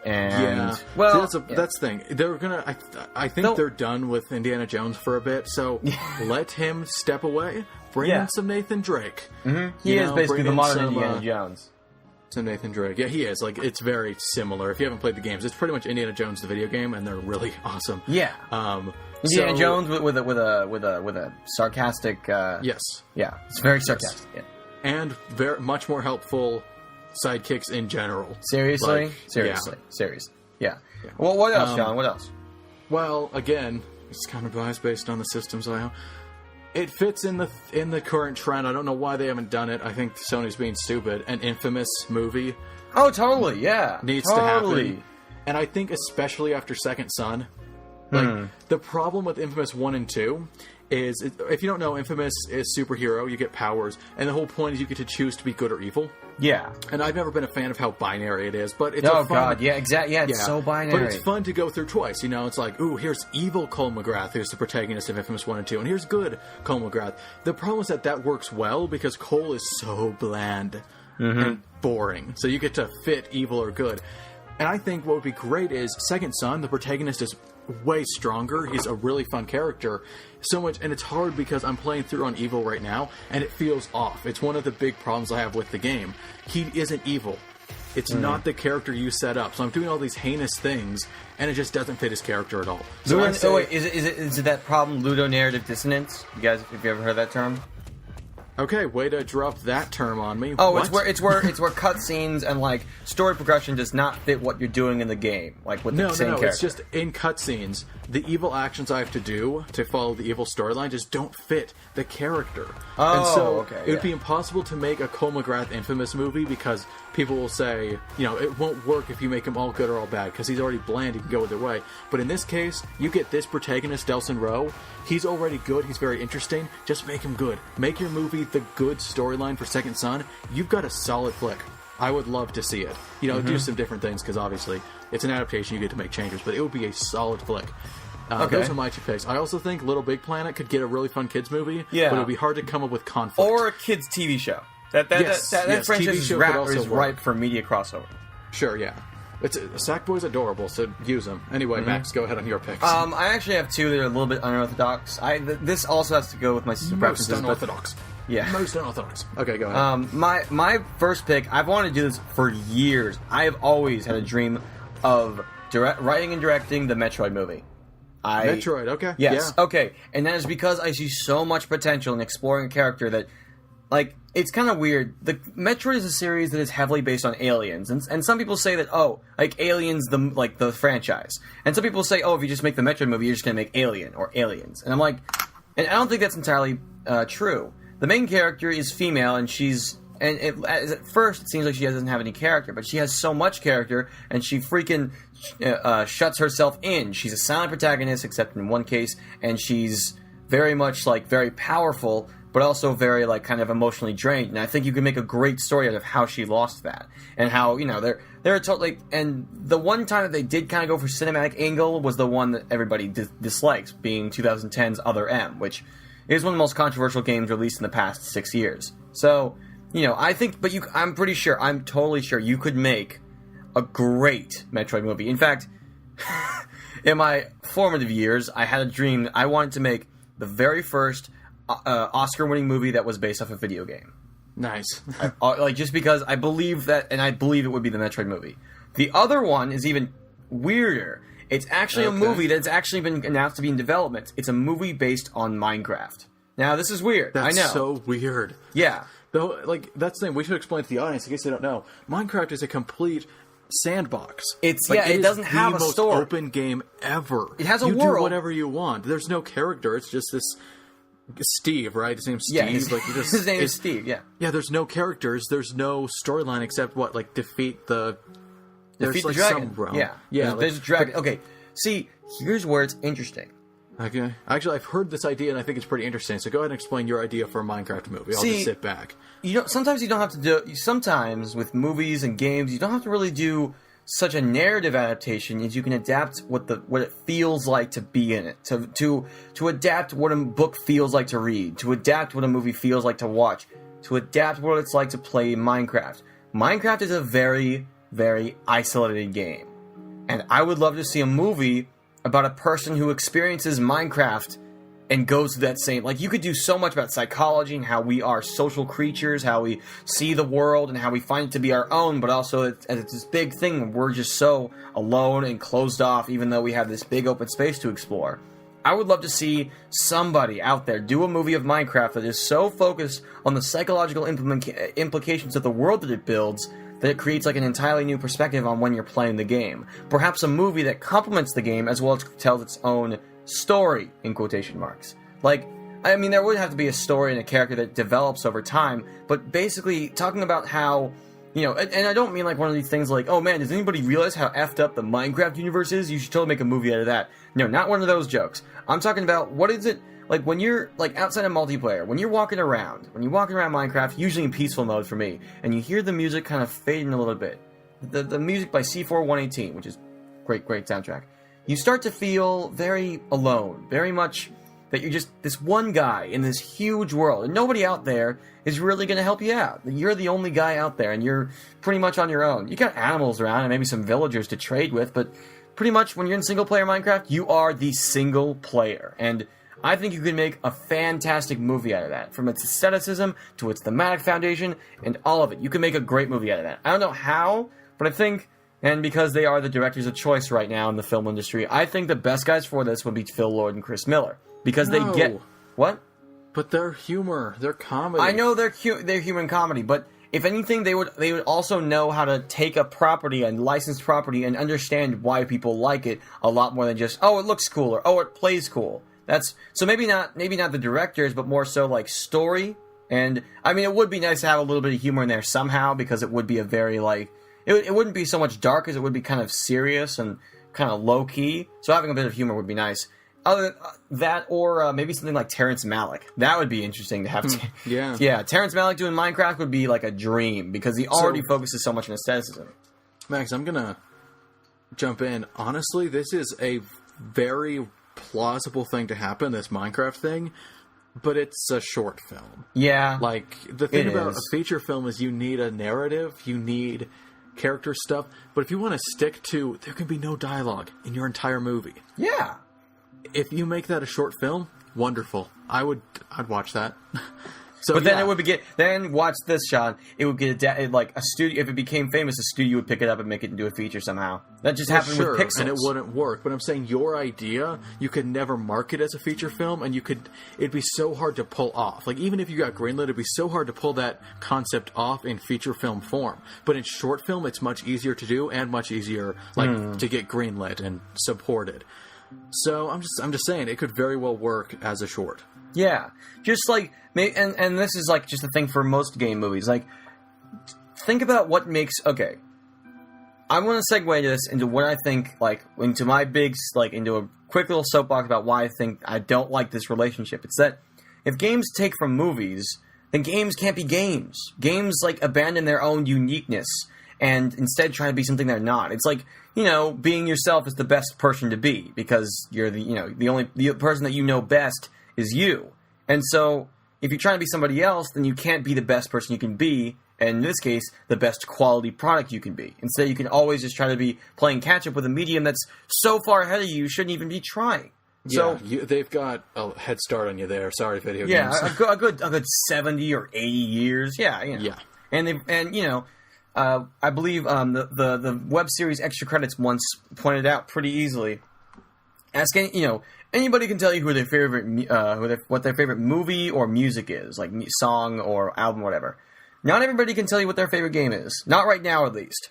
And that's the thing. They're gonna. I think they're done with Indiana Jones for a bit. So let him step away. Bring in some Nathan Drake. Mm-hmm. He is basically the modern Indiana Jones. Some Nathan Drake. Yeah, he is. Like, it's very similar. If you haven't played the games, it's pretty much Indiana Jones the video game, and they're really awesome. Yeah. Indiana Jones with a sarcastic. Yes. Yeah, it's very sarcastic. Yes. Yeah. And very much more helpful sidekicks in general. Seriously? Seriously. Yeah. Well, what else, Sean? What else? Well, again, it's kind of biased based on the systems I own. It fits in the current trend. I don't know why they haven't done it. I think Sony's being stupid. An Infamous movie. Oh, totally. Yeah. Needs to happen. And I think especially after Second Son, the problem with Infamous 1 and 2 is, if you don't know, Infamous is superhero. You get powers, and the whole point is you get to choose to be good or evil. Yeah. And I've never been a fan of how binary it is, but it's God, yeah, exactly. Yeah, it's so binary. But it's fun to go through twice. It's like, ooh, here's evil Cole McGrath, who's the protagonist of Infamous 1 and 2, and here's good Cole McGrath. The problem is that works well because Cole is so bland and boring. So you get to fit evil or good. And I think what would be great is Second Son, the protagonist is way stronger. He's a really fun character. So much, and it's hard because I'm playing through on evil right now, and it feels off. It's one of the big problems I have with the game. He isn't evil. It's not the character you set up. So I'm doing all these heinous things, and it just doesn't fit his character at all. So wait, is it that problem, ludonarrative dissonance? You guys, have you ever heard that term? Okay, way to drop that term on me. Oh, What? it's where cutscenes and like story progression does not fit what you're doing in the game, like with the same character. It's just in cutscenes, the evil actions I have to do to follow the evil storyline just don't fit the character. Oh, and so okay, it would be impossible to make a Cole McGrath Infamous movie because people will say, it won't work if you make him all good or all bad because he's already bland, he can go either way. But in this case, you get this protagonist, Delson Rowe, he's already good, he's very interesting, just make him good. Make your movie the good storyline for Second Son, you've got a solid flick. I would love to see it. Do some different things because obviously it's an adaptation, you get to make changes, but it would be a solid flick. Those are my two picks. I also think Little Big Planet could get a really fun kids movie, but it would be hard to come up with conflict. Or a kids TV show. That franchise is ripe for media crossover. Sure, yeah. Sackboy's adorable, so use them. Anyway, Max, go ahead on your picks. I actually have two that are a little bit unorthodox. This also has to go with my sister preferences. Most unorthodox. Yeah. Most unorthodox. Okay, go ahead. My first pick, I've wanted to do this for years. I have always had a dream of writing and directing the Metroid movie. Metroid, okay. Yes, yeah. Okay. And that is because I see so much potential in exploring a character that, like, it's kind of weird. The Metroid is a series that is heavily based on Aliens, and some people say that, Aliens, the franchise. And some people say, if you just make the Metroid movie, you're just going to make Alien or Aliens. And I'm like, and I don't think that's entirely true. The main character is female, and at first it seems like she doesn't have any character, but she has so much character, and she freaking shuts herself in. She's a silent protagonist, except in one case, and she's very much, very powerful, but also very, kind of emotionally drained. And I think you can make a great story out of how she lost that. And how, they're totally... And the one time that they did kind of go for cinematic angle was the one that everybody dislikes, being 2010's Other M, which is one of the most controversial games released in the past 6 years. So, I think... But I'm totally sure you could make a great Metroid movie. In fact, in my formative years, I had a dream that I wanted to make the very first Oscar-winning movie that was based off a video game. Nice. Just because I believe that, and I believe it would be the Metroid movie. The other one is even weirder. It's actually a movie that's actually been announced to be in development. It's a movie based on Minecraft. Now, this is weird. I know. That's so weird. Yeah. Though, that's the thing. We should explain to the audience in case they don't know. Minecraft is a complete sandbox. It doesn't have a story. It's the most open game ever. It has a world. You do whatever you want. There's no character. It's just this Steve, right? His name's Steve. Yeah, his name is Steve. Yeah. Yeah. There's no characters. There's no storyline except defeat the dragon. Some realm. Yeah. There's a dragon. Okay. See, here's where it's interesting. Okay. Actually, I've heard this idea and I think it's pretty interesting. So go ahead and explain your idea for a Minecraft movie. I'll just sit back. Sometimes you don't have to do. Sometimes with movies and games, you don't have to really do such a narrative adaptation as you can adapt what it feels like to be in it, to adapt what a book feels like to read, to adapt what a movie feels like to watch, to adapt what it's like to play Minecraft. Minecraft is a very, very isolated game, and I would love to see a movie about a person who experiences Minecraft and goes to that same... you could do so much about psychology and how we are social creatures, how we see the world, and how we find it to be our own, but also it's this big thing. We're just so alone and closed off, even though we have this big open space to explore. I would love to see somebody out there do a movie of Minecraft that is so focused on the psychological implications of the world that it builds that it creates an entirely new perspective on when you're playing the game. Perhaps a movie that complements the game as well as tells its own story, in quotation marks. There would have to be a story and a character that develops over time, but basically talking about how, and I don't mean one of these things oh man, does anybody realize how effed up the Minecraft universe is? You should totally make a movie out of that. No, not one of those jokes. I'm talking about, what is it, when you're, outside of multiplayer, when you're walking around Minecraft, usually in peaceful mode for me, and you hear the music kind of fading a little bit, the music by C4118, which is great soundtrack, you start to feel very alone, very much that you're just this one guy in this huge world, and nobody out there is really going to help you out. You're the only guy out there, and you're pretty much on your own. You got animals around and maybe some villagers to trade with, but pretty much when you're in single-player Minecraft, you are the single player. And I think you can make a fantastic movie out of that. From its aestheticism to its thematic foundation and all of it. You can make a great movie out of that. I don't know how, but I think, and because they are the directors of choice right now in the film industry, I think the best guys for this would be Phil Lord and Chris Miller. Because they get... What? But they're humor. They're comedy. I know they're human comedy, but if anything, they would also know how to take a property, a licensed property, and understand why people like it a lot more than just, oh, it looks cool, or oh, it plays cool. So maybe not the directors, but more so like story. And I mean, it would be nice to have a little bit of humor in there somehow, because it would be a very like it wouldn't be so much dark as it would be kind of serious and kind of low key. So having a bit of humor would be nice. Other than that, or maybe something like Terrence Malick. That would be interesting to have. Yeah. Terrence Malick doing Minecraft would be like a dream, because he already focuses so much on aestheticism. Max, I'm gonna jump in. Honestly, this is a very plausible thing to happen, this Minecraft thing, but it's a short film. Yeah. Like, the thing about a feature film is you need a narrative, you need character stuff, but if you want to stick to, there can be no dialogue in your entire movie. Yeah. If you make that a short film, wonderful. I'd watch that. So, but then it would be then watch this, Sean. It would get like a studio. If it became famous, a studio would pick it up and make it into a feature somehow. That just happened with Pixels, and it wouldn't work. But I'm saying your idea, you could never market as a feature film, and it'd be so hard to pull off. Like, even if you got greenlit, it'd be so hard to pull that concept off in feature film form. But in short film, it's much easier to do and much easier to get greenlit and supported. So I'm just saying it could very well work as a short. Yeah, just like, and this is like just a thing for most game movies. Like, think about what makes. Okay, I want to segue this into what I think, like, into my big, like, into a quick little soapbox about why I think I don't like this relationship. It's that if games take from movies, then games can't be games. Games like abandon their own uniqueness and instead try to be something they're not. It's like, being yourself is the best person to be, because you're the person that you know best is you. And so if you're trying to be somebody else, then you can't be the best person you can be, and in this case, the best quality product you can be. Instead, you can always just try to be playing catch-up with a medium that's so far ahead of you, you shouldn't even be trying. So they've got a head start on you there. Sorry, video games. Yeah, a good 70 or 80 years. Yeah. Yeah. I believe the web series Extra Credits once pointed out pretty easily. Asking, anybody can tell you who their favorite, what their favorite movie or music is, like song or album, whatever. Not everybody can tell you what their favorite game is. Not right now, at least.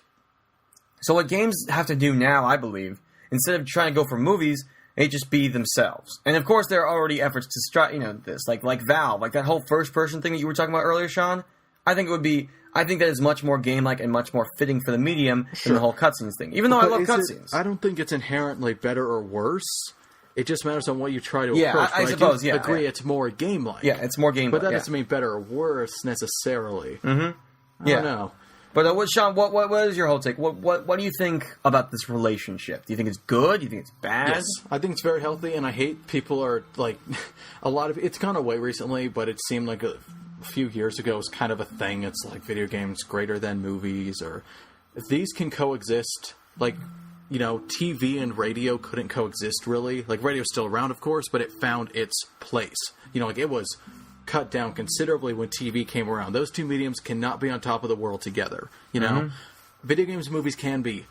So what games have to do now, I believe, instead of trying to go for movies, they just be themselves. And of course, there are already efforts to this, like Valve, like that whole first-person thing that you were talking about earlier, Sean. I think that is much more game-like and much more fitting for the medium than the whole cutscenes thing. Even though I love cutscenes. I don't think it's inherently better or worse. It just matters on what you try to approach. I suppose, I agree it's more game-like. Yeah, it's more game-like. But that doesn't mean better or worse, necessarily. Mm-hmm. I don't know. But Sean, what is your whole take? What do you think about this relationship? Do you think it's good? Do you think it's bad? Yes, I think it's very healthy, and I hate people are, like, a lot of... It's gone away recently, but it seemed like a few years ago it was kind of a thing. It's like video games greater than movies, or... If these can coexist, like... TV and radio couldn't coexist, really. Like, radio's still around, of course, but it found its place. It was cut down considerably when TV came around. Those two mediums cannot be on top of the world together, Video games and movies can be.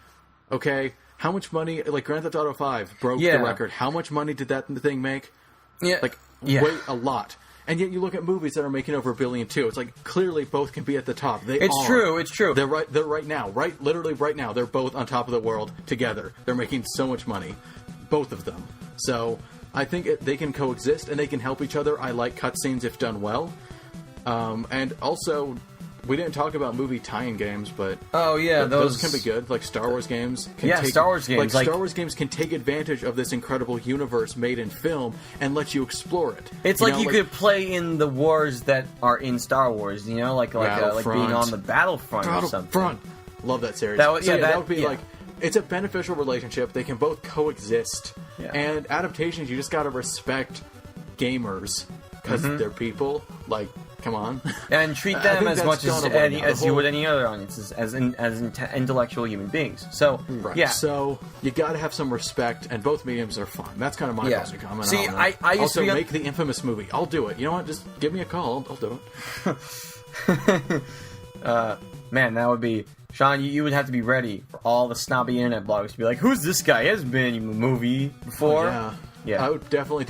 Okay? How much money... Like, Grand Theft Auto 5 broke the record. How much money did that thing make? Wait, a lot. And yet you look at movies that are making over $1 billion too. It's like, clearly both can be at the top. It's true. They're right now. Literally right now. They're both on top of the world together. They're making so much money. Both of them. So I think they can coexist and they can help each other. I like cutscenes if done well. And also, we didn't talk about movie tie-in games, but those can be good. Like Star Wars games. Star Wars games. Like Star Wars games can take advantage of this incredible universe made in film and let you explore it. It's like you could play in the wars that are in Star Wars. Like being on the battlefront or something. Love that series. That would be like, it's a beneficial relationship. They can both coexist. Yeah. And adaptations, you just got to respect gamers because they're people. Like, come on. And treat I them think as that's much as, gone away now. as you would any other audiences, as intellectual human beings. So, Right. yeah. So you got to have some respect, and both mediums are fun. That's kind of my closing comment. See, on I used also to be make the infamous movie. I'll do it. You know what? Just give me a call. I'll do it. Man, that would be... Sean, you would have to be ready for all the snobby internet bloggers to be like, who's this guy? He hasn't been in a movie before. Yeah. I would definitely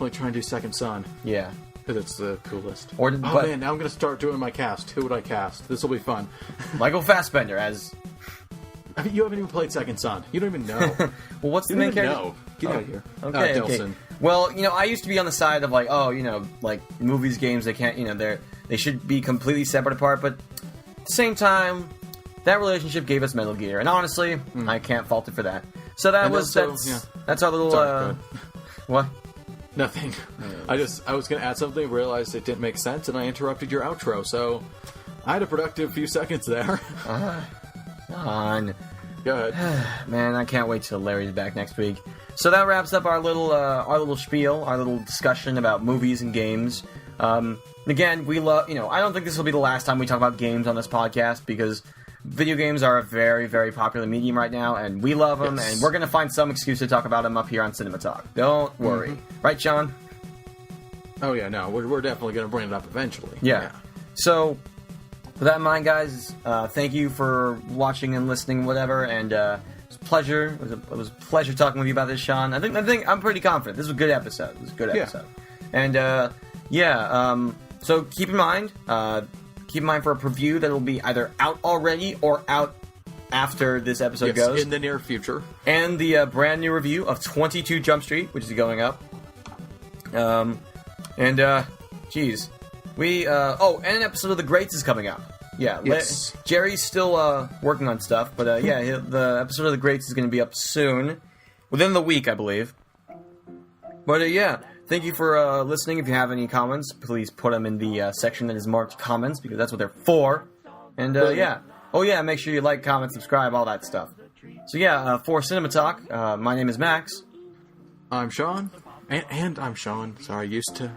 try and do Second Son. Yeah. Because it's the coolest. Man, now I'm going to start doing my cast. Who would I cast? This will be fun. Michael Fassbender as... I mean, you haven't even played Second Son. You don't even know. Well, what's the main character? No. Get out of here. Okay, Delson. Well, I used to be on the side of like, like movies, games, they can't, they should be completely separate apart, but at the same time, that relationship gave us Metal Gear, and honestly, I can't fault it for that. So that's our little, Sorry, what? Nothing. I was going to add something, realized it didn't make sense, and I interrupted your outro, so I had a productive few seconds there. On. Go ahead. Man, I can't wait till Larry's back next week. So that wraps up our little spiel, our little discussion about movies and games. Again, we love, I don't think this will be the last time we talk about games on this podcast, because video games are a very, very popular medium right now, and we love them, and we're going to find some excuse to talk about them up here on CinemaTalk. Don't worry. Right, Sean? Oh, yeah, no, we're definitely going to bring it up eventually. Yeah. So, with that in mind, guys, thank you for watching and listening, whatever, and it's a pleasure. It was a pleasure talking with you about this, Sean. I think I'm pretty confident. This was a good episode. It was a good episode. And, so keep in mind for a preview that will be either out already or out after this episode goes. In the near future. And the brand new review of 22 Jump Street, which is going up. And an episode of The Greats is coming up. Yeah, yes. Jerry's still working on stuff, but the episode of The Greats is going to be up soon. Within the week, I believe. But thank you for listening. If you have any comments, please put them in the section that is marked comments, because that's what they're for. And make sure you like, comment, subscribe, all that stuff. So for CinemaTalk, my name is Max. I'm Sean. And I'm Sean. Sorry,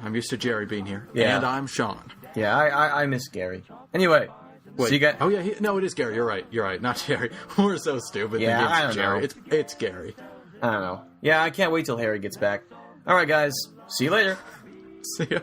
I'm used to Jerry being here. Yeah. And I'm Sean. Yeah, I miss Gary. Anyway, wait. So you got... Oh yeah, no, it is Gary. You're right. Not Jerry. We're so stupid. Yeah, I don't Jerry. know. It's Gary. I don't know. Yeah, I can't wait till Harry gets back. All right, guys. See you later. See ya.